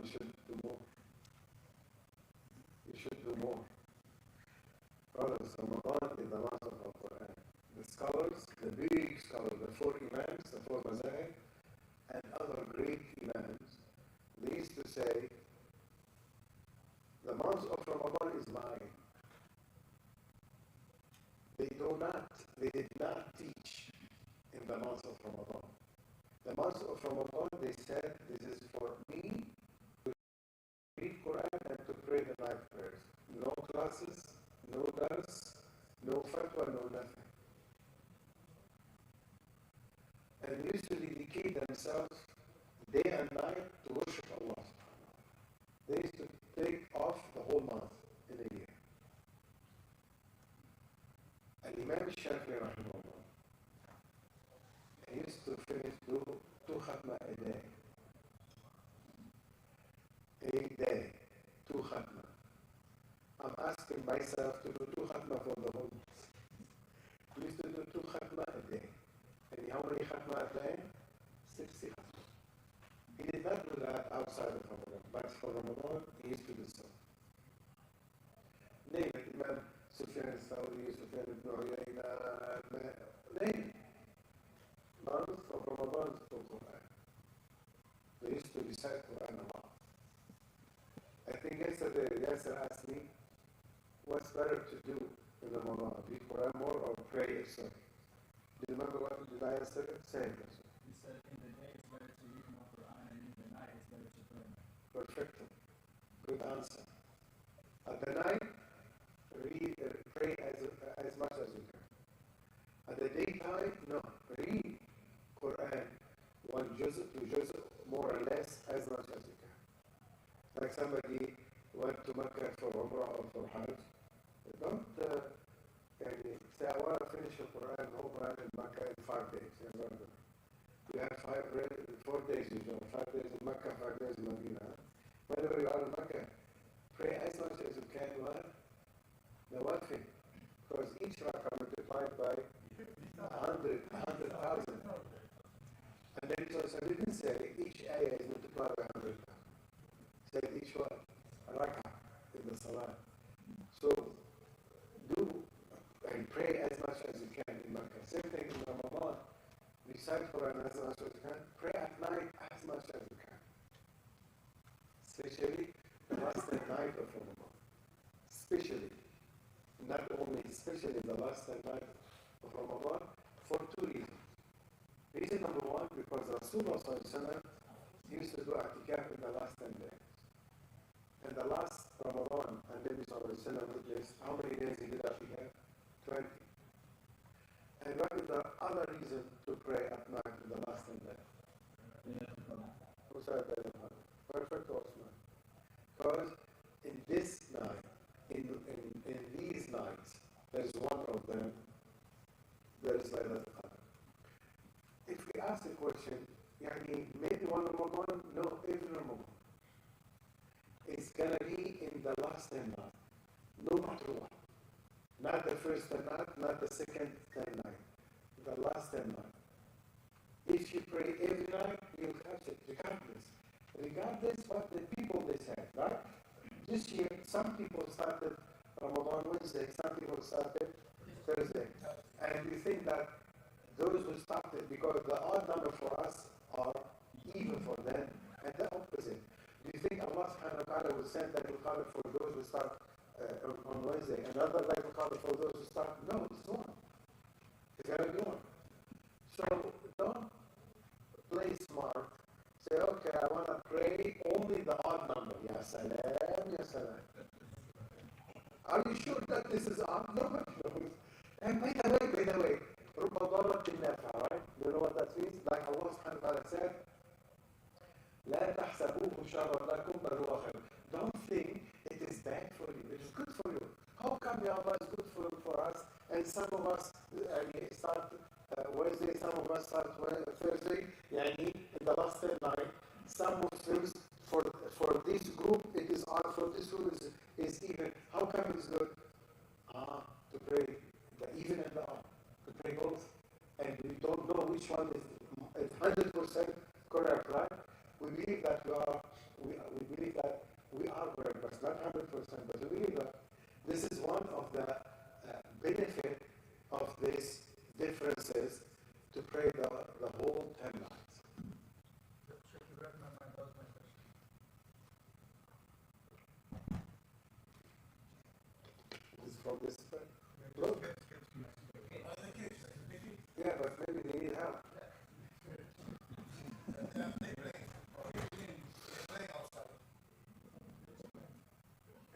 you should do more. You should do more. Brothers, Ramadan is the month of the Quran. The scholars, the big scholars, the four imams, the four mazahib, and other great imams, they used to say, the month of Ramadan is mine. They did not teach in the month of Ramadan. The month of Ramadan, they said, this is for me to read Quran and to pray the night prayers. No classes, no dars, no fatwa, no nothing. And they used to dedicate themselves day and night to worship Allah. They used to take off the whole month in a year. And Imam Shafi'i rahimahullah, he used to finish two khatma a day. Two khatma. I'm asking myself to do two khatma for the whole month. He used to do two khatma a day. And how many khatma a day? 60 khatma. He did not do that outside of Ramadan, but for Ramadan, he used to do so. Name it, Imam Sufyan al-Thawri, Sufyan ibn Uyayna, name it. Month of Ramadan is for Quran. They used to recite Quran a lot. I think yesterday, Yasser asked me, what's better to do in Ramadan? Read Quran more or pray extra? Do you remember what did I answer? Say it. He said in the day it's better to read more Quran and in the night it's better to pray. Perfect. Good answer. At the night, pray as much as you can. At the daytime, no. Read Quran, one juz, two juz, more or less, as much as you can. Like somebody went to Mecca for Umrah or for Hajj. Don't say, I want to finish the Quran, whole Quran in Mecca in 5 days. You have 4 days usually, 5 days in Mecca, 5 days in Medina. Whenever you are in Mecca, pray as much as you can, the wafi. Because each rakah multiplied by 100,000. And then so I didn't say each ayah is multiplied by 100,000. Said each one, rakah in the salah. So do and pray as much as you can in Makkah. Same thing in Ramadan. Recite Quran as much as you can. Pray at night as much as you can. Especially the last night of Ramadan. Especially, not only, especially the last night of Ramadan, for two reasons. Reason number one, because Rasulullah used to do i'tikaf in the last 10 days. And the last Ramadan, and Nabi witnessed how many days he did i'tikaf? 20. And what is the other reason to pray at night in the last 10 days? Who said that? Perfect Osman. Because in this night, in these nights, there's one of them, there is Laylatul Qadr. If we ask the question, maybe one Ramadan? No, every Ramadan. It's going to be in the last 10 nights, no matter what. Not the first 10 nights, not the second 10 nights, the last 10 nights. If you pray every night, you'll catch it, regardless what the people decide, right? This year, some people started Ramadan Wednesday, some people started Thursday. And we think that those who started, because the odd number for us are even for them, and the opposite. Do you think Allah subhanahu wa ta'ala will send Laylatul Qadr for those who start on Wednesday, another Laylatul Qadr for those who start? No, it's one. It's going to be one. So don't play smart. Say, okay, I want to pray only the odd number. Ya salam, ya salam. Are you sure that this is odd? Nobody knows. And by the way, right? You know what that means? Like Allah subhanahu wa ta'ala said, لا تحسبوه شرا لكم بل هو خير. Don't think it is bad for you. It is good for you. How come Allah is good for us and some of us start Wednesday, some of us start Thursday, in the last 10 night. Some Muslims, for this group it is odd, for this group is even. How come it is good? To pray the even and the odd. To pray both. And we don't know which one is 100% correct, right? We believe that we to pray the whole 10 nights. Sheikh, you read my mind, that was my question. Is from this friend? Look. Yeah, but maybe they need help.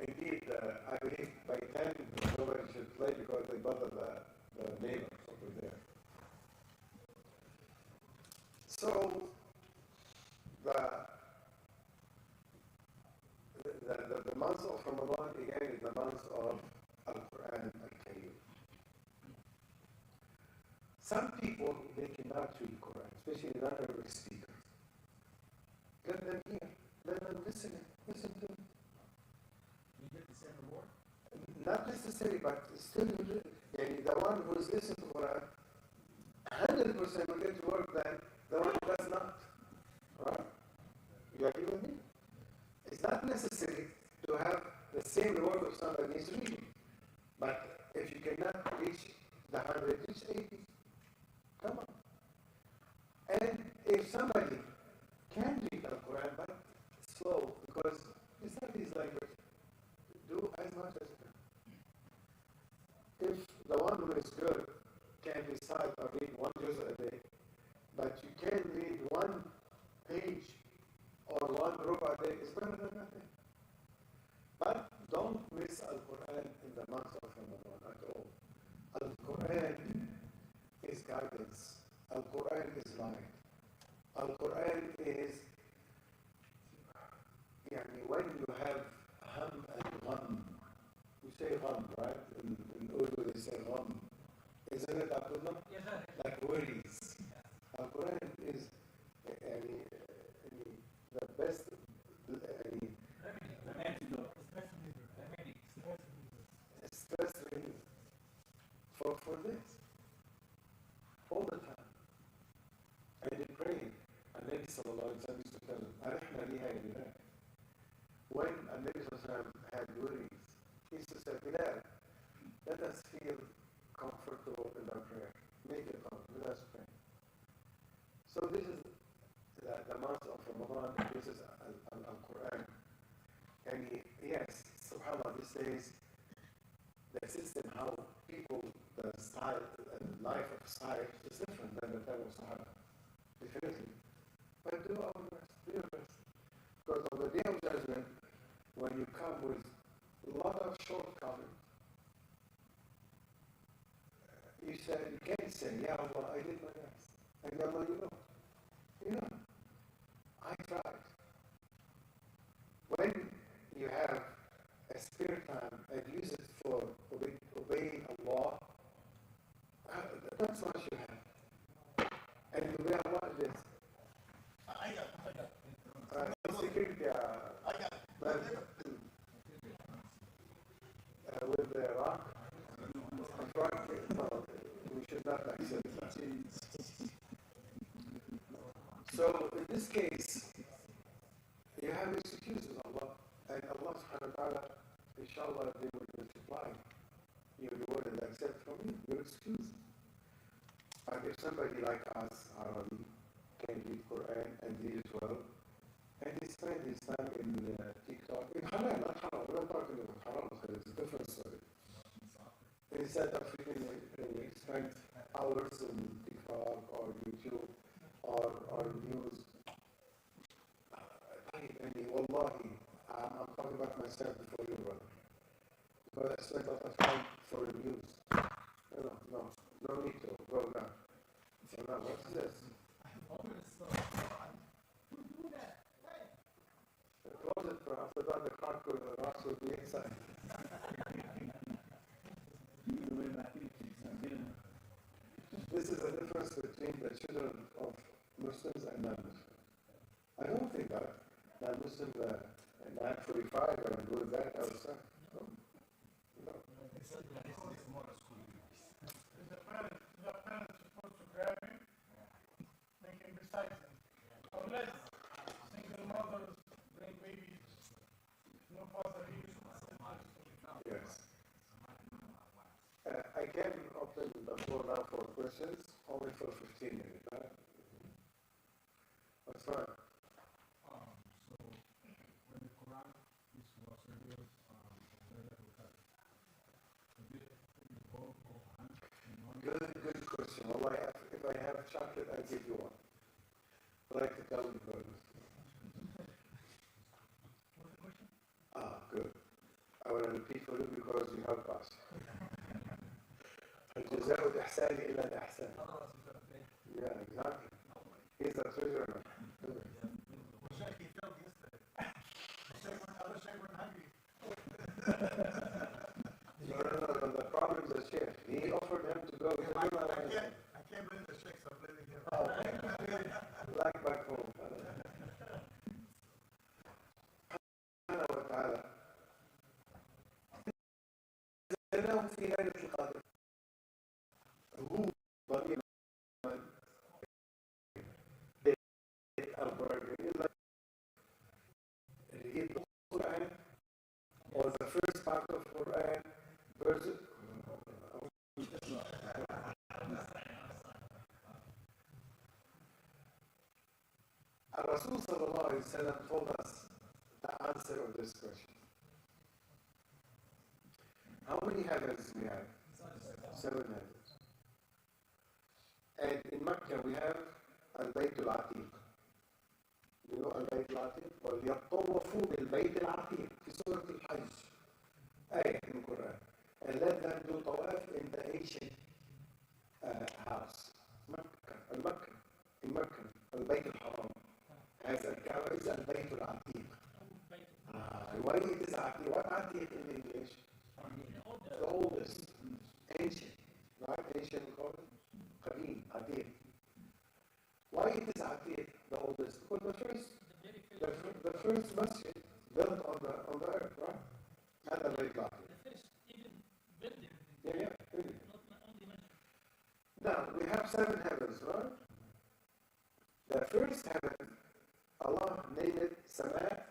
Indeed, I believe by 10 nobody should play because they bother the neighbors over there. So the month of Ramadan again is the month of Al-Quran Al-Kareem. Some people, they cannot read Quran, especially non-Arabic speakers. Let them hear, let them listen to it. You get the same reward? Not necessarily, but still, the one who is listening to Quran, 100% will get reward than the one who does not. Right? You agree with me? It's not necessary to have the same reward of somebody is reading. But if you cannot reach the 100, reach 80. Come on. And if somebody can read the Quran, but slow, because it's not his language, do as much as you can. If the one who is good can recite or read one juz a day, but you can read one page or one ruba a day, it's better than nothing. But don't miss Al-Quran in the month of Ramadan at all. Al-Quran is guidance. Al-Quran is light. Al-Quran is, when you have hum and gham, you say gham, right? In Urdu they say gham. Isn't it, Abdullah? Yes, sir. Like worries. Al-Quran is the best stress relief for this all the time. And you pray. And Nabi sallallahu alayhi wa sallam used to tell him, "Arihna liha ya Bilal." When Nabi sallallahu alayhi wa sallam had worries, he used to say, "Bilal, let us feel comfortable in our prayer. Make it comfortable. Let us pray." So this is the month of Ramadan. This is Al-Quran. And yes, subhanAllah, these days, the system, how people, the style, the life of society is different than the time of Sahaba. Definitely. But do our best, do your best. Because on the day of judgment, when you come with a lot of shortcomings, you can't say, "Ya Allah, I did my best." And Allah, you know, I tried. When you have a spare time and use it for obeying Allah, that's what you have. And obey Allah is security with the rock. No, we should not accept that. So in this case, you have excuses, Allah, and Allah subhanahu wa ta'ala, inshallah, they will multiply your reward and accept from you your excuses. But if somebody like us, Arabi, can read Quran and read it well, and he spend his time in TikTok, in halal, not haram, we're not talking about haram, it's a different story. Instead of reading, spend hours in TikTok or YouTube or news. Wallahi, I'm talking about myself before you, brother. Because I spent a lot of time for the news. No need to go down. So now, what's this? Close it, bro. After that, the rocks will be inside. This is the difference between the children of Muslims and non-Muslims. I don't think that non-Muslims at 9:45 are doing that outside. No. Is the parents supposed to grab him, make him recite him? Unless single mothers bring babies, no father here. Yes. I can open the floor now for questions, only for 15 chocolate, I'll give you one. Like the gummy burgers. Ah, good. I will repeat for you because you help us. الجزاء الإحسان إلا الإحسان. Yeah, exactly. He's a treasurer. Sheikh, he felt yesterday. Sheikh went hungry. No, the problem is the Sheikh. He offered him to go. I can't blame the Sheikh, so I'm blaming him. Like back home. سبحانه وتعالى. إنه في ليلة القدر. هو ضمير Quran or the first part of Quran verse. Rasul sallallahu alaihi wasallam told us the answer of this question. How many heavens we have? 7 heavens. And in Mecca we have Al-Bayt al-Atiq. You know Al-Bayt al-Atiq? وَلْيَطَّوَّفُوا بِالْبَيْتِ الْعَتِيقِ في سورة الحج. آية in the Quran. And let them do tawaf in the ancient house. Mecca. Al-Mecca. In Mecca. Al-Bayt al-Haram. As Al-Kaaba is Al-Bayt al-Atiq. Why it is Atiq? What Atiq in English? The oldest. Ancient. Right? Ancient we call it? Qadim. Atiq. Why it is Atiq, the oldest? Because the first masjid built on the earth, right? And the Bayt al-Atiq. The first even building. Yeah, really. Not only mentioned. Now, we have 7 heavens, right? The first heaven, Allah named it Sama'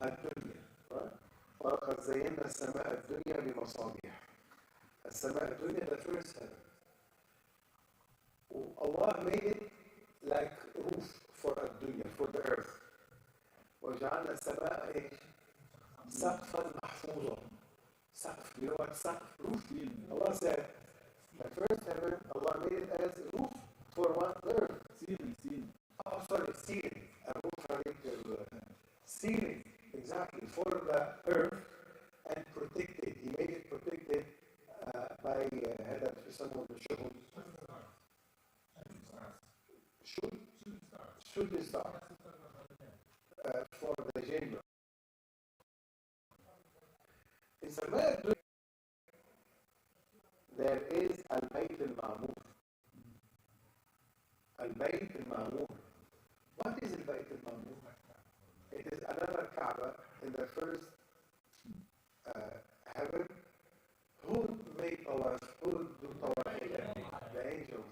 al-Dunya, right? وَلَقَدْ زَيَّنَّا السَّمَاءَ الدُّنْيَا بِمَصَابِيحَ. السماء الدنيا, the first heaven. Allah made it like roof for الدنيا, for the earth. وَجَعَلْنَا السَّمَاءَ سَقْفًا مَحْفُوظًا. Saqf, you know what saqf? Roof. Allah said, the first heaven, Allah made it as roof for what? The earth. Ceiling. Oh, sorry, ceiling. A roof ceiling, exactly, for the earth and protected. He made it protected by هذا في يسموه الشهود. Should start for the gender. In Samad, there is Al-Bayt al-Ma'mur. Al-Bayt al-Ma'mur. What is Al-Bayt al-Ma'mur? It is another Kaaba in the first heaven. Who made tawaf? Who do tawaf? The angels.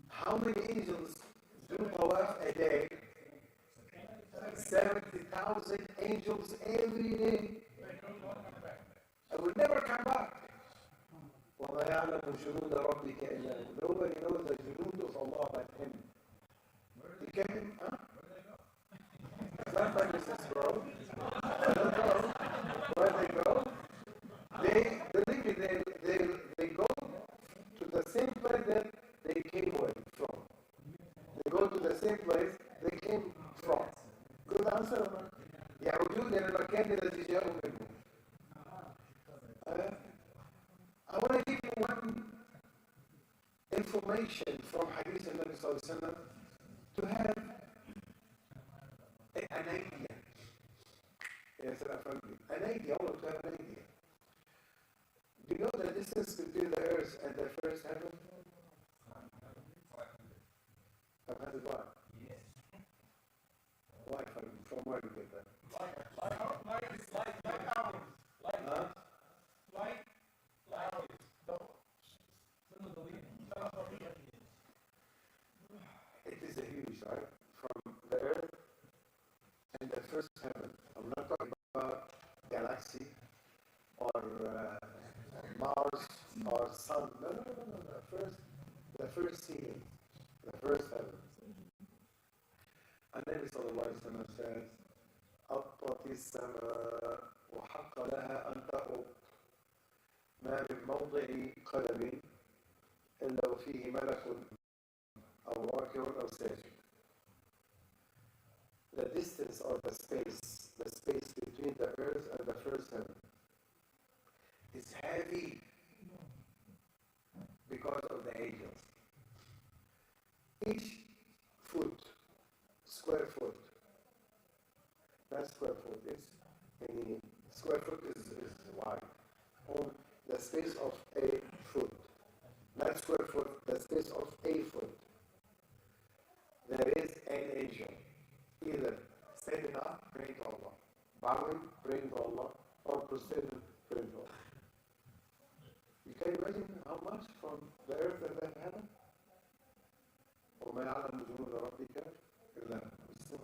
How many angels do tawaf a day? 70,000 angels every day. I will never come back. وَمَا يَعْلَمُ جُنُودَ رَبِّكَ إِلَّا هُوَ. Nobody knows the junood of Allah but Him. He came, huh? Somebody says, bro. I don't know where they go. Believe me, they go to the same place that they came from. They go to the same place they came from. Good answer. يعودون إلى المكان الذي جاءوا منه. I want to give you one information from Hadith of Nabi Sallallahu Alaihi Wasallam to have an idea. Yes, an idea. I want to have an idea. Do you know the distance between the earth and the first heaven? 500 what? Yes. Why? From where do you get that? Light hours. Light hours. It is a huge, right? From the earth and the first heaven. I'm not talking about galaxy or Mars or sun. No. The first ceiling, the first heaven. And Nabi sallallahu alaihi wasallam says, أَطَّتِ السَّمَاءُ وَحَقَّ لَهَا أَن تَأُطْ ما من موضع قدم إلا وفيه ملك أو working on our surgery. The distance or the space between the earth and the first heaven is heavy because of the angels. Each foot, square foot, not square foot, square foot is wide. On the space of a foot, not square foot, the space of a foot, there is an angel, either standing up, praying to Allah, bowing, praying to Allah, or prostrated, praying to Allah. You can imagine how much from the earth and the heaven? وما يعلم جنود ربك إلا هو.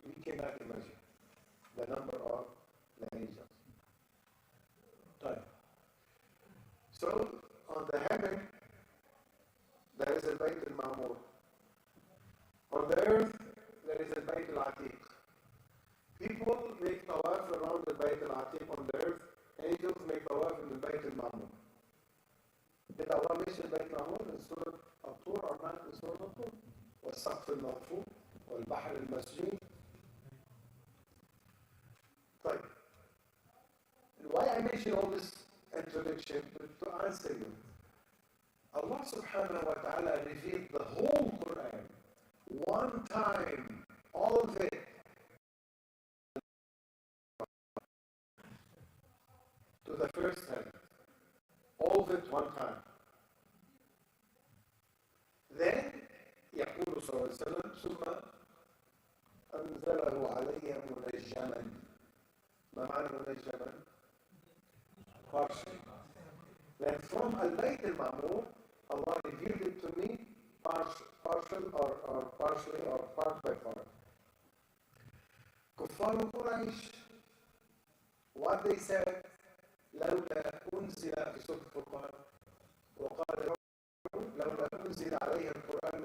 We cannot imagine the number of the angels. So on the heaven there is a Bayt al-Ma'mur. On the earth there is a Bayt al-Atiq. People make tawaf around the Bayt al-Atiq on the earth. Angels make tawaf in the Bayt al-Ma'mur. Did Allah mention Bayt al-Ma'mur in Surah Al-Tur or not in Surah Al-Tur? والسقف المرفوع والبحر المسجود. طيب, why I mention all this introduction? To answer you. Allah subhanahu wa ta'ala revealed the whole Quran one time, all of it. To the first heaven. All of it one time. Then يقول صلى الله عليه وسلم ثم أنزله علي منجما. ما معنى منجما؟ Partially. Then from Al-Bayt al-Ma'mur, Allah revealed it to me partial or partially or part by part. Kuffar Quraysh, what they said, لولا أنزل في سورة الفرقان وقال لولا أنزل عليه القرآن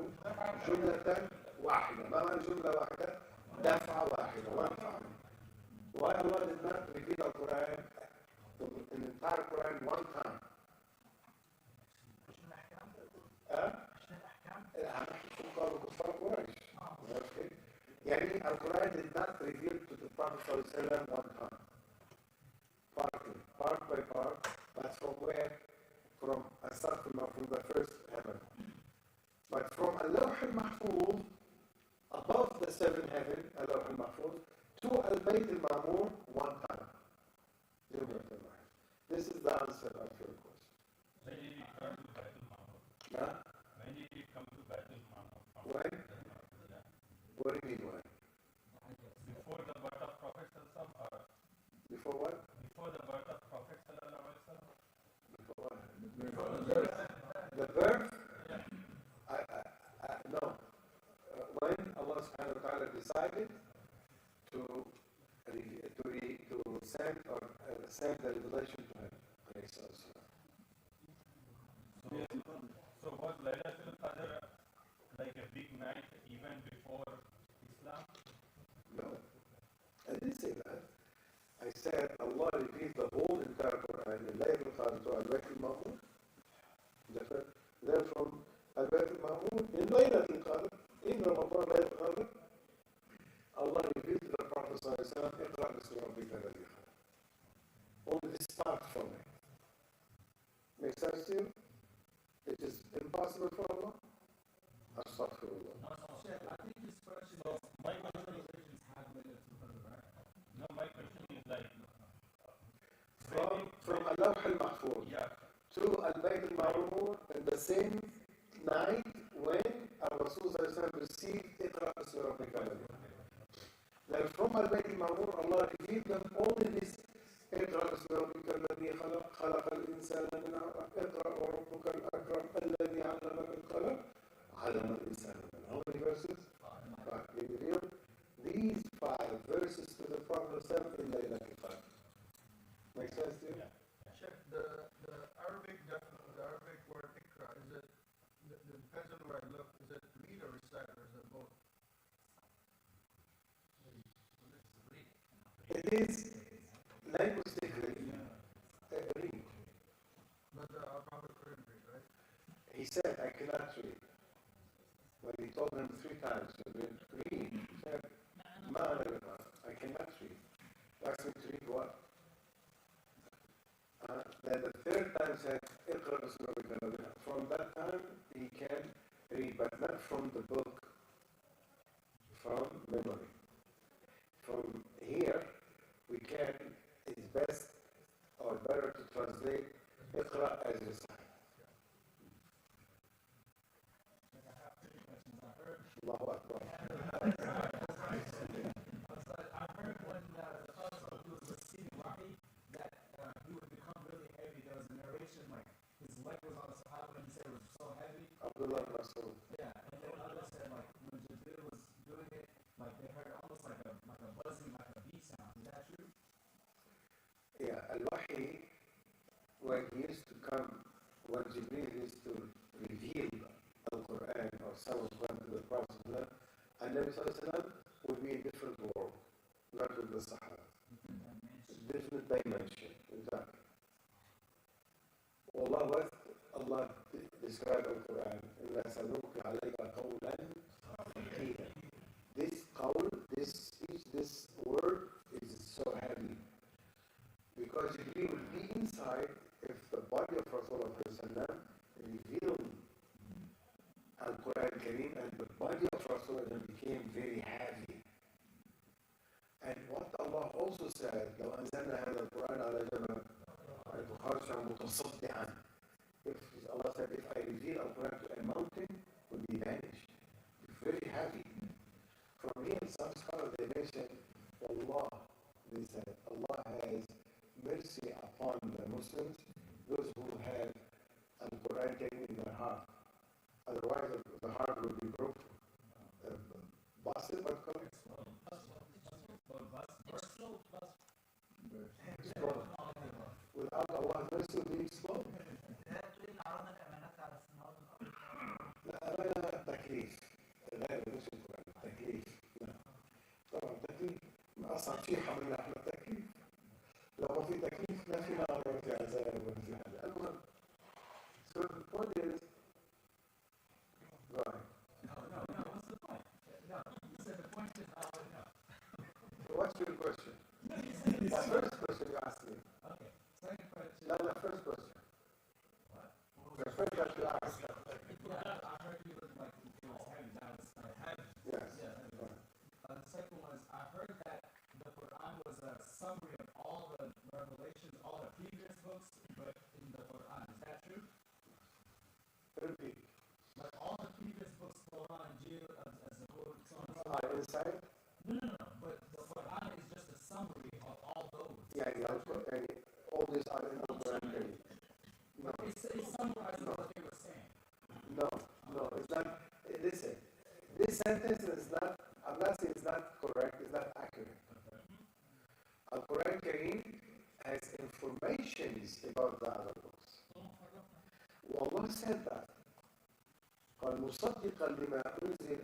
جملة واحدة. ما معنى جملة واحدة؟ دفعة واحدة. Why Allah did not reveal the Quran, the entire Quran one time? كفار قريش. يعني القرآن did not reveal to the Prophet ﷺ one time. Part by part, but from where? From Asafullah, from the first heaven. But from Al-Lawh al-Mahfuz, above the seventh heaven, Al-Lawh al-Mahfuz, to Al-Bayt al-Ma'mur, one time. This is the answer of your question. When did it come to Bayt al-Ma'mur? Yeah? When did it come to Bayt al-Ma'mur? When? Yeah. What do you mean when? Before the birth of Prophet Sallallahu Alaihi Wasallam? Before what? Before the birth of Prophet Sallallahu Alaihi Wasallam? Before what? The birth? No. When Allah subhanahu wa ta'ala decided to send the revelation to him. So was Laylatul Qadr like a big night even before Islam? No. I didn't say that. I said Allah revealed the whole entire Quran in Laylatul Qadr to Al-Bayt al-Ma'mur. Then from Al-Bayt al-Ma'mur in Laylatul Qadr, in Ramadan Laylatul Qadr, Allah revealed to the Prophet sallallahu alaihi wasallam, اقرأ بسم ربك الذي خلق. Only this part from it. Make sense to you? It is impossible for Allah? Astaghfirullah. Sheikh, I think his question So is, my what question is, religions have Laylatul Qadr, right? no, my question is like, From Al-Lawh al-Mahfuz yeah, to Al-Bayt al-Ma'mur in the same night when Rasul received Iqra Bismi Rabbika Alladhi. Then from Al-Bayt al-Ma'mur, Allah revealed them only this Iqra Bismi Rabbika Alladhi khalaqa al-insana min 'alaq. Iqra wa rabbuka al-akram alladhi 'allama bil-qalam 'allama al-insana min 'alaq. How many verses? 5. He revealed these 5 verses to the Prophet in Laylatul Qadr. Make sense to you? yeah. Sheikh, the Arabic word ikra, is it, depends on where I look, is it read or recite, or is it both? It is linguistically read. But the Prophet couldn't read, right? He said, I cannot read. When he told him 3 times, read, he said, "Ma ana biqari." I cannot read. He asked me to read what? Then the 3rd time said, "Iqra bismi rabbika alladhi khalaq." From that time, he can read, but not from the book, from memory. From here, we can, it's best or better to translate Iqra as recite. Allahu Akbar. I heard when the Prophet was receiving wahi that he would become really heavy. There was a narration like his leg was on the Sahaba and he said it was so heavy. Abdullah Rasul. Yeah, and then others said like when Jibril was doing it, like they heard almost like a buzzing, like a bee sound. Is that true? Yeah, Al-Wahi, when he used to come, when Jibreel used to reveal Al-Quran or some of them to the Prophet, and Nabi Sallallahu Alaihi Wasallam would be in a different world, not with the Sahaba. Different dimension, exactly. Allah described Al-Quran, إِنَّا سَنُلْقِي عَلَيْكَ قَوْلًا ثَقِيلًا. This qawl, this speech, this word is so heavy. Because Jibreel will be inside if the body of Rasulullah revealed Al-Quran Kareem and the body of Rasulullah became very heavy. And what Allah also said, لو أنزلنا هذا القرآن على جبل خاشعا متصدعا. If Allah said, if I reveal Al-Quran to a mountain, it will be vanished. It's very heavy. From here, some scholars they mention, Allah, they said, Allah has mercy upon the Muslims, those who have Al-Quran in their heart. Otherwise, the heart will be broken. Bassam, what called? Explode. Without Allah's mercy, it will be exploded. لا تكليف غير مش القرآن تكليف لا طبعا تكليف أصعب شيء حملنا احنا التكليف لو ما في تكليف ما في نار ولا في عذاب ولا في حاجة المهم so the point is right What's the point? No, you said the point is I don't know. what's your question? The first question you asked me. Okay, second question. No, the first question. What? The first question you asked. Yeah, I heard you look like it was heavy. That was heavy. Yes. Yeah. The second one is I heard that the Quran was a summary of all the revelations, all the previous books, but in the Quran. Is that true? Repeat. Like all the previous books, Quran, Injil, as a whole, so on and so Are inside? No. But the Quran is just a summary of all those. Yeah, all these are in Al-Quran. No. It summarizes what they were saying. No, it's not. Listen, this sentence is not, I'm not saying it's not correct, it's not accurate. Al-Quran Kareem has informations about the other books. والله said that. قال مصدقا لما أنزل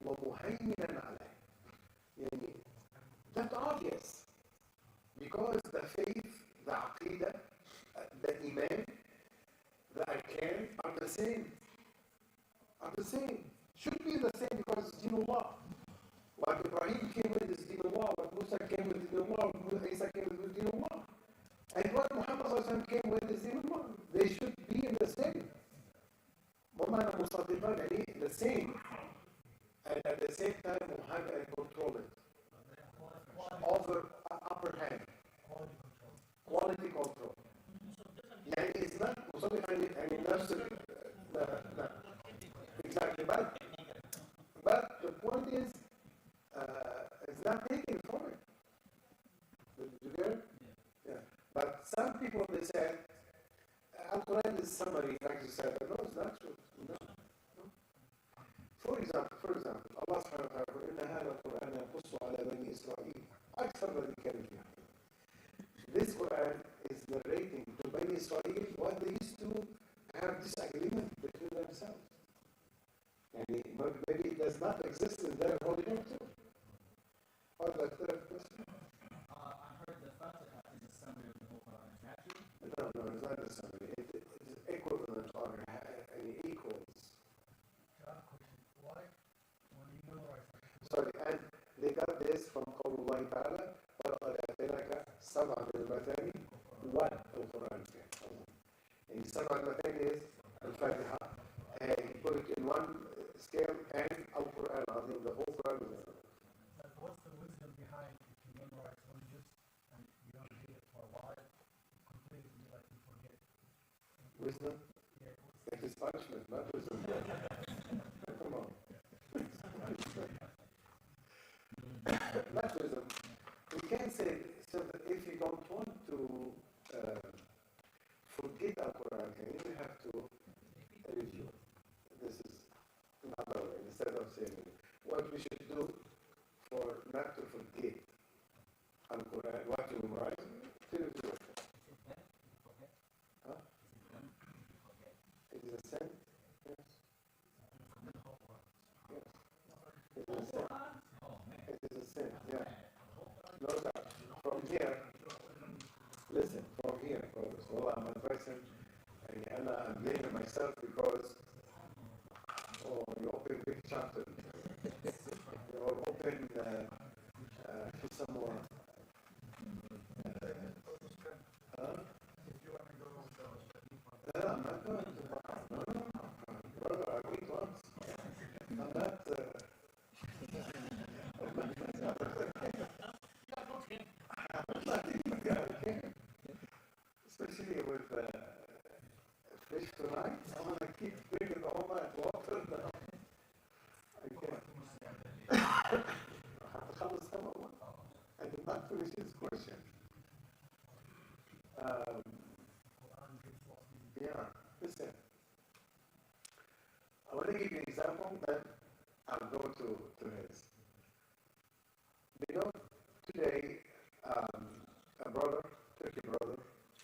ومهيمنا عليه. يعني that's obvious. Because the faith, the aqidah, the iman, the arkan are the same. Should be the same because it's Dinullah. What Ibrahim came with is Dinullah, what Musa came with is Dinullah, what Isa came with is Dinullah. And what Muhammad came with is Dinullah. They should be the same. وَمَا مُصَدِّقًا يعني the same. And at the same time, we have and control it. Over upper hand. Quality control. يعني it's not مصدق يعني نفس لا. Exactly, but the point is, it's not taken from it. Did you get it? Yeah. But some people they said, Al-Quran is summary, like you said, but no, it's not true. No. For example, Allah subhanahu wa ta'ala, إِنَّ هَذَا الْقُرْآنَ يَقُصُّ عَلَى بَنِي إِسْرَائِيلَ أكثر الذي كان فيها. This Quran is narrating to Bani Israel what they used to have disagreement between themselves. And maybe it does not exist in their holy book too. Or the third question? I heard the Fatiha is a summary of the whole Quran. Is that true? No, it's not a summary. It is equivalent or is from قول الله تعالى ولقد آتيناك سبعا من المثاني والقرآن الكريم. And سبع المثاني is الفاتحة. And he put it in one scale and Al-Quran العظيم, the whole Quran. What's the wisdom behind if you memorize one juz and you don't read it for a while, completely like you forget? Wisdom? Yeah, It is punishment, not wisdom. Come on. Not wisdom. We can say, so that if you don't want to forget Al-Quran, you have to review. This is another way, instead of saying what we should do for not to forget Al-Quran, what to memorize, to review it. Huh? It is a sin? Yes. Yes. It is a sin. It is a sin, yeah. No doubt. From here, listen, from here, brothers, well, I'm advising, and I'm blaming myself because, you open big chapter. You open some more. Huh? No, I'm not going to. No. Brother, I wait once. I'm not. Especially with fish tonight, I'm going to keep drinking all that water now. I can't. I did not finish his question. Yeah, listen. I want to give you an example, then I'll go to his. You know, today, a brother, Turkey brother,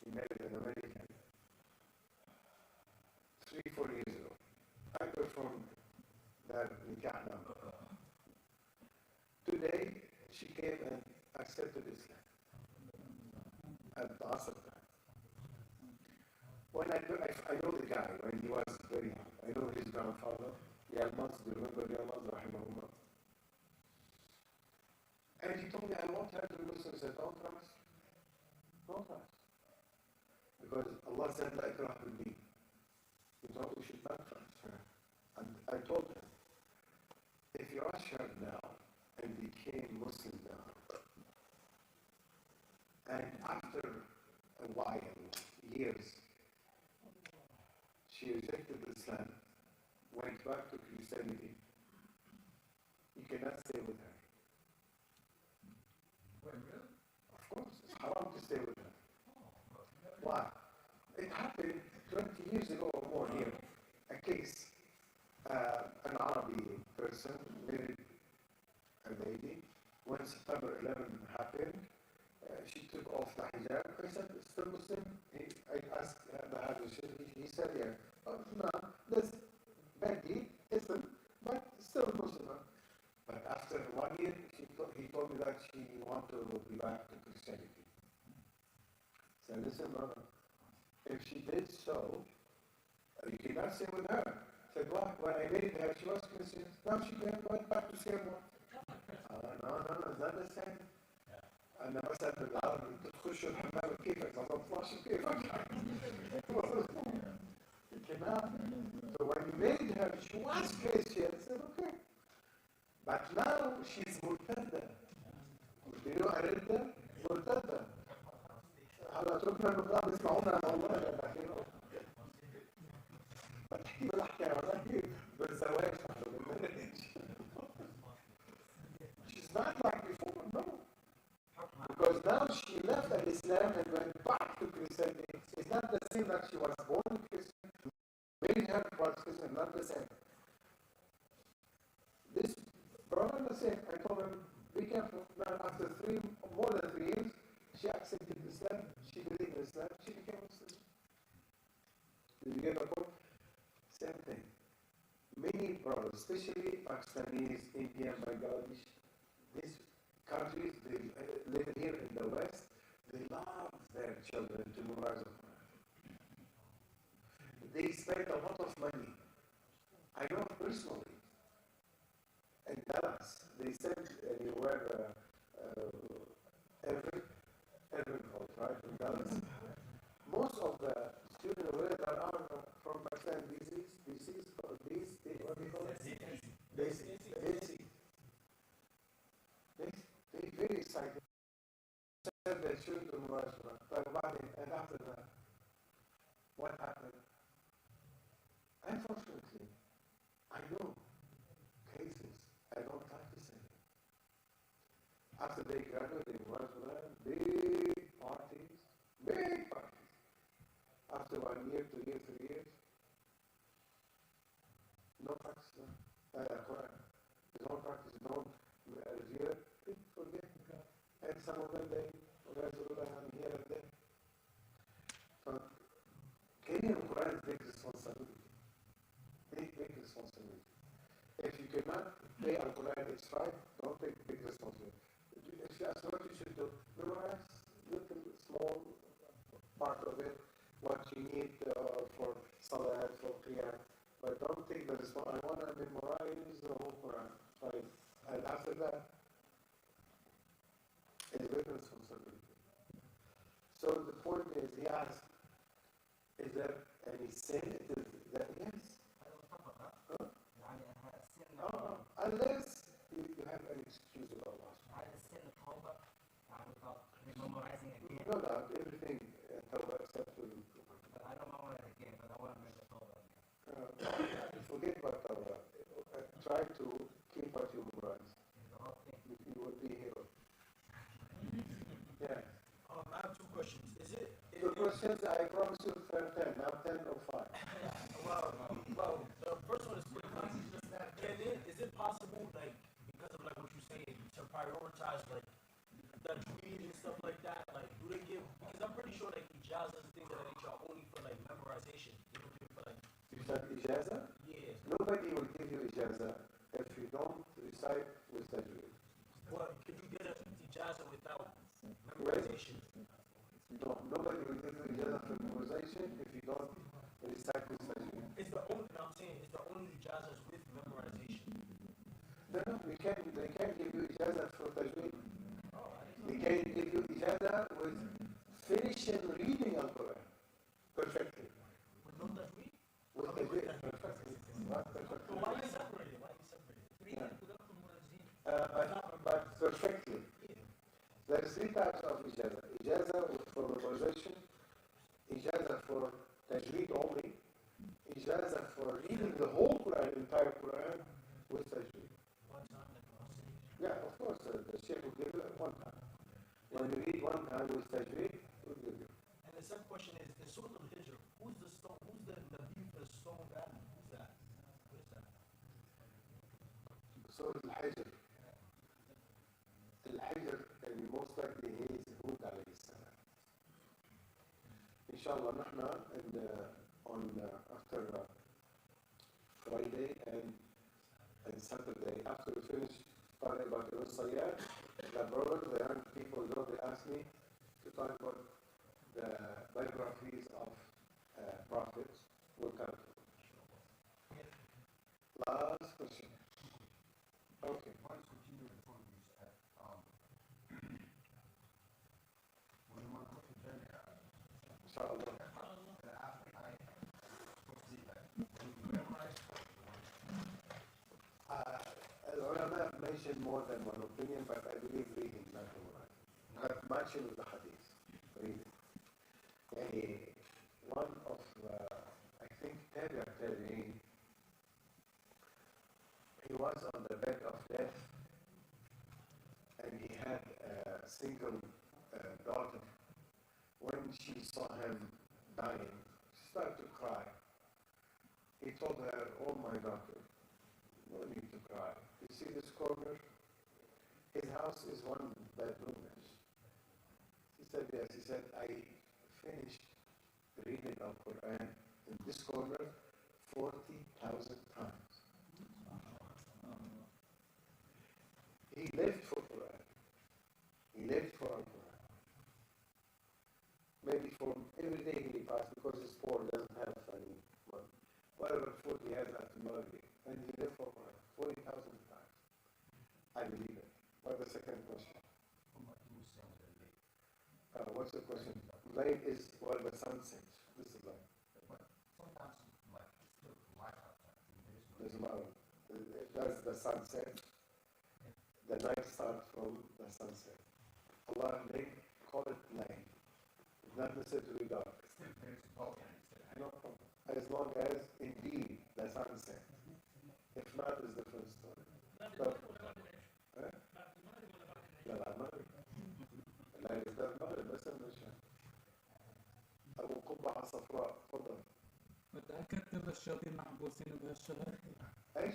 he married an American 3-4 years ago. I performed that nikah number. Today, she came and accepted Islam at the Asr time. When I know the guy when he was very young. I know his grandfather, Yalmaz, do you remember Yalmaz, rahimahullah? And he told me, I want her to be Muslim. I said, don't trust. Don't trust. Because Allah said, La ikrah fil deen. He told me, you should not trust her. And I told him, if you ask her now and became Muslim now, and after a while, years, she rejected Islam, went back to Christianity, you cannot stay with her. Wait, really? Of course, it's haram to stay with her. Why? It happened 20 years ago or more here. A case, an Arabi person married a lady. When September 11 happened, she took off the hijab. I said, still Muslim? I asked the husband, he said, yeah. Oh, no, this badly isn't, but still Muslim. But after 1 year, he told me that she wanted to be back to Christianity. So listen, brother, if she did so, you cannot stay with her. Said, why? When I married her, she was Christian. Now she went back to same one. No, it's not the same. أنا مثلا بالعربي تخش الحمام كيفك ما تطلعش كيفك. You cannot. So when you married her, she was Christian. I said, okay. But now she's مرتدة. You know الردة؟ مرتدة. هلا اتركنا النقاب يسمعونا والله يا أخي. ما تحكي بالحكاية ولكن بالزواج She's not like before, no. Because now she left Islam and went back to Christianity. It's not the same that she was born Christian, married her was Christian, not the same. This brother the same. I told him, be careful. Now after more than 3 years, she accepted Islam, she believed in Islam, she became Muslim. Did you get the point? Same thing. Many brothers, especially Pakistanis, India, Bangladesh, these countries, they live here in the West, they love their children to memorize the Quran. They spend a lot of money. I know personally. in Dallas, they said you were Irvin Holt, right, in Dallas. Most of the students over there are from Pakistan, what do you call it? They very excited. Said they shouldn't do Murashara. And after that, what happened? Unfortunately, I know cases, I don't like to say it. After they graduated, big parties. After 1 year, 2 years, 3 years, no practice, Quran. There's no practice, no revere, forget. And some of them, they here and there. So, carrying Quran is big responsibility. Big responsibility. If you cannot play Al Quran, it's right, don't take big responsibility. If you ask what you should do, memorize little small part of it, what you need for Salah, for Qiyam. But don't take the responsibility. I want to memorize the whole Quran. Right? And after that, it's a big responsibility. So the point is, he asked, is there any sin? It is that yes. Unless you have an excuse with Allah. No doubt, everything Tawbah except for you. Forget about Tawbah. Try to keep what you memorize. You will be a hero. Yeah. I have two questions. Two questions, I promise you 10, now 10 or 5. Well, the first one is quick. Is it possible, like, because of like what you say, to prioritize like the dream and stuff like that? Like, do they give? Because I'm pretty sure like ijazah and things of that nature are only for like memorization. They don't give for like. You said ijazah? Yeah. Nobody will give you ijazah if you don't recite with tajweed. Well, can you get an ijazah without memorization? No, nobody will give you ijazah for memorization if you don't recite with tajweed. It's the only. I'm saying it's the only ijazahs with memorization. No, they can give you ijazah for tajweed. They can give you ijazah with finishing reading Al-Quran perfectly. With no tajweed? With tajweed, perfectly. So why are you separated? But perfectly. There are 3 types of ijazah. Ijazah for memorization, ijazah for tajweed only, ijazah for reading the whole Quran, entire Quran, with tajweed. Yeah, of course, the Sheikh will give you at one time. When you read one time with tajweed, he will give you. And the second question is, in Surah Al-Hijr, who's the Nabi for the stone family? Who's that? What is that? Surah Al-Hijr. Al-Hijr, and most likely he is Hud alayhi salam. Inshallah, nahna after Friday and Saturday, after we finish talking about the Sayyad, the brothers, the young people, they asked me to talk about the biographies of prophets. We'll come to it. Last question. Okay. Inshallah. Ulama mentioned more than one opinion, but I believe reading, not memorizing. Not matching with the hadith. Reading. One of, I think, Tabi'in, he was on the bed of death, and he had a single daughter. When she saw him dying, she started to cry. He told her, "Oh, my daughter, no need to cry. You see this corner? His house is 1 bedroom." She said, "Yes." He said, "I finished reading Al Quran in this corner 40,000 times." He lived for Quran. He lived for Al Quran. Maybe for every day he passed because he's poor, doesn't have any whatever food he has after Maghrib. And he lived for Quran 40,000 times. I believe it. What's the second question? What's the question? Light is what the sun sets. This is light. Doesn't matter. Does the sun set? The night starts from the sunset. Allah may call it light. It's not necessarily dark. No problem. As long as indeed the sun sets. If not, it's a different story. لا لا ما لا يزداد المغرب بس المشهد أبو قبعة صفراء تفضل. متأكد كل الشياطين محبوسين بهالشهر؟ ايش؟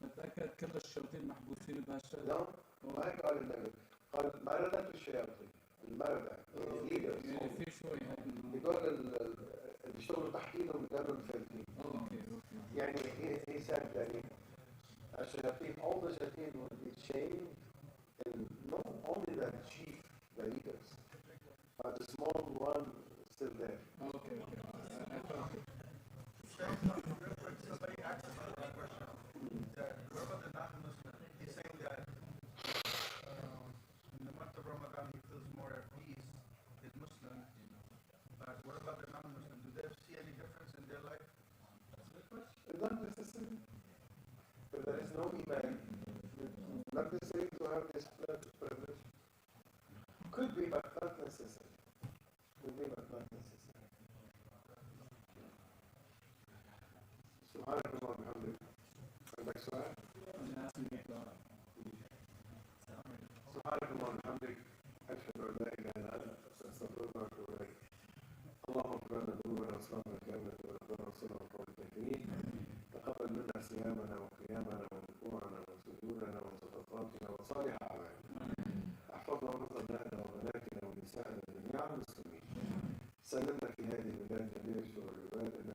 متأكد كل الشياطين محبوسين بهالشهر؟ لا ما هيك قال النبي، قال مردة الشياطين، المردة يعني في شوي هدول اللي بيشتغلوا تحت ايدهم بيقدروا الفلتين. يعني he said يعني الشياطين all the shayateen will be chained and not only the chief, the leaders, but the small one still there. Somebody asked us a question that whoever the non-Muslim, he's saying that in the month of Ramadan he feels more at peace than Muslim. But what about the non-Muslim? Do they see any difference in their life? Not necessarily. If there is no iman, not necessary to have this privilege. Could be, but not necessary. Could be, but not necessary. سبحانك اللهم وبحمدك. عندك سؤال؟ سبحانك اللهم وبحمدك. أشهد أن لا إله إلا أنت أستغفرك وأتوب إليك. اللهم اغفر لنا ذنوبنا وأسرافنا كاملة وربنا وصلنا وقول الكافرين. تقبل منا صيامنا وقيامنا وركوعنا وسجودنا وصدقاتنا وصالح أعمالنا. احفظنا ونحفظ أبنائنا وبناتنا ونساءنا جميع المسلمين. سلمنا في هذه البلاد جميع الشرور والعباد